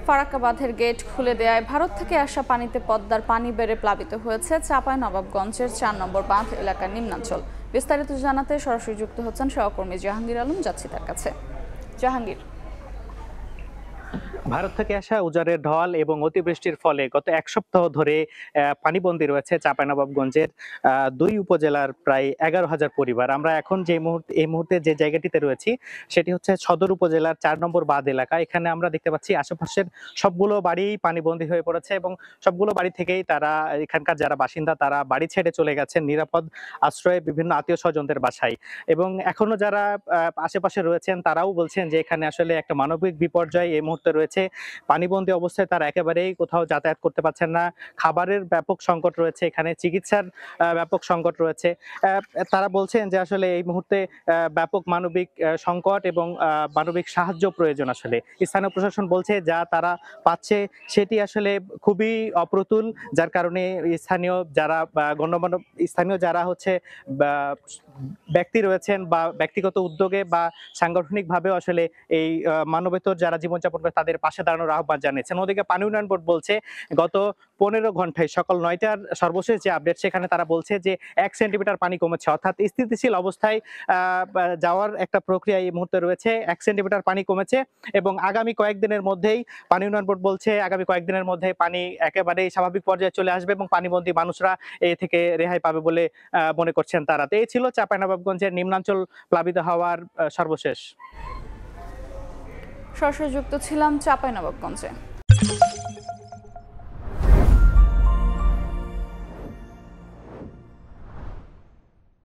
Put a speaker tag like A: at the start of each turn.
A: ফারাক্কা বাঁধের গেট খুলে দেয়ায় ভারত থেকে আসা পানিতে পদ্মার পানি বেড়ে প্লাবিত হয়েছে চাঁপাইনবাবগঞ্জের ৪ নম্বর বাঁধ এলাকার নিম্নাঞ্চল। বিস্তারিত জানাতে সরাসরি যুক্ত হচ্ছেন সহকর্মী জাহাঙ্গীর আলম। যাচ্ছি তার কাছে। জাহাঙ্গীর,
B: ভারত থেকে আসা উজারের ঢল এবং অতিবৃষ্টির ফলে গত এক সপ্তাহ ধরে পানিবন্দী রয়েছে চাঁপাইনবাবগঞ্জের ২ উপজেলার প্রায় ১১,০০০ পরিবার। আমরা এখন এই মুহূর্তে যে জায়গাটিতে রয়েছি সেটি হচ্ছে সদর উপজেলার ৪ নম্বর বাঁধ এলাকা। এখানে আমরা দেখতে পাচ্ছি আশেপাশের সবগুলো বাড়ি পানিবন্দী হয়ে পড়েছে এবং সবগুলো বাড়ি থেকেই তারা, এখানকার যারা বাসিন্দা, তারা বাড়ি ছেড়ে চলে গেছেন নিরাপদ আশ্রয়ে বিভিন্ন আত্মীয় স্বজনদের বাসায়। এবং এখনো যারা আশেপাশে রয়েছেন তারাও বলছেন যে এখানে আসলে একটা মানবিক বিপর্যয় এই মুহূর্তে রয়েছে। পানিবন্দী অবস্থায় তারা একেবারেই কোথাও যাতায়াত করতে পারছেন না। খাবারের ব্যাপক সংকট রয়েছে, এখানে চিকিৎসার ব্যাপক সংকট রয়েছে। তারা বলছেন যে আসলে এই মুহূর্তে ব্যাপক মানবিক সংকট এবং মানবিক সাহায্য প্রয়োজন। আসলে স্থানীয় প্রশাসন বলছে যা তারা পাচ্ছে সেটি আসলে খুবই অপ্রতুল, যার কারণে স্থানীয় যারা গণ্যমান্য স্থানীয় যারা হচ্ছে ব্যক্তি রয়েছেন বা ব্যক্তিগত উদ্যোগে বা সাংগঠনিকভাবে আসলে এই মানবেতর যারা জীবনযাপন করে তাদের পাশে দাঁড়ানোর আহ্বান জানিয়েছেন। ওদিকে পানি উন্নয়ন বোর্ড বলছে গত ১৫ ঘন্টায় সকাল ৯টার সর্বশেষ যে আপডেট, সেখানে তারা বলছে যে ১ সেন্টিমিটার পানি কমেছে, অর্থাৎ স্থিতিশীল অবস্থায় যাওয়ার একটা প্রক্রিয়া এই মুহূর্তে রয়েছে। ১ সেন্টিমিটার পানি কমেছে এবং আগামী কয়েকদিনের মধ্যেই পানি উন্নয়ন বোর্ড বলছে আগামী কয়েকদিনের মধ্যে পানি একেবারেই স্বাভাবিক পর্যায়ে চলে আসবে এবং পানিবন্দী মানুষরা এ থেকে রেহাই পাবে বলে মনে করছেন তারা। তো এই ছিল চাঁপাইনবাবগঞ্জের নিম্নাঞ্চল প্লাবিত হওয়ার সর্বশেষ।
A: সরাসরি যুক্ত ছিলাম চাঁপাইনবাবগঞ্জে।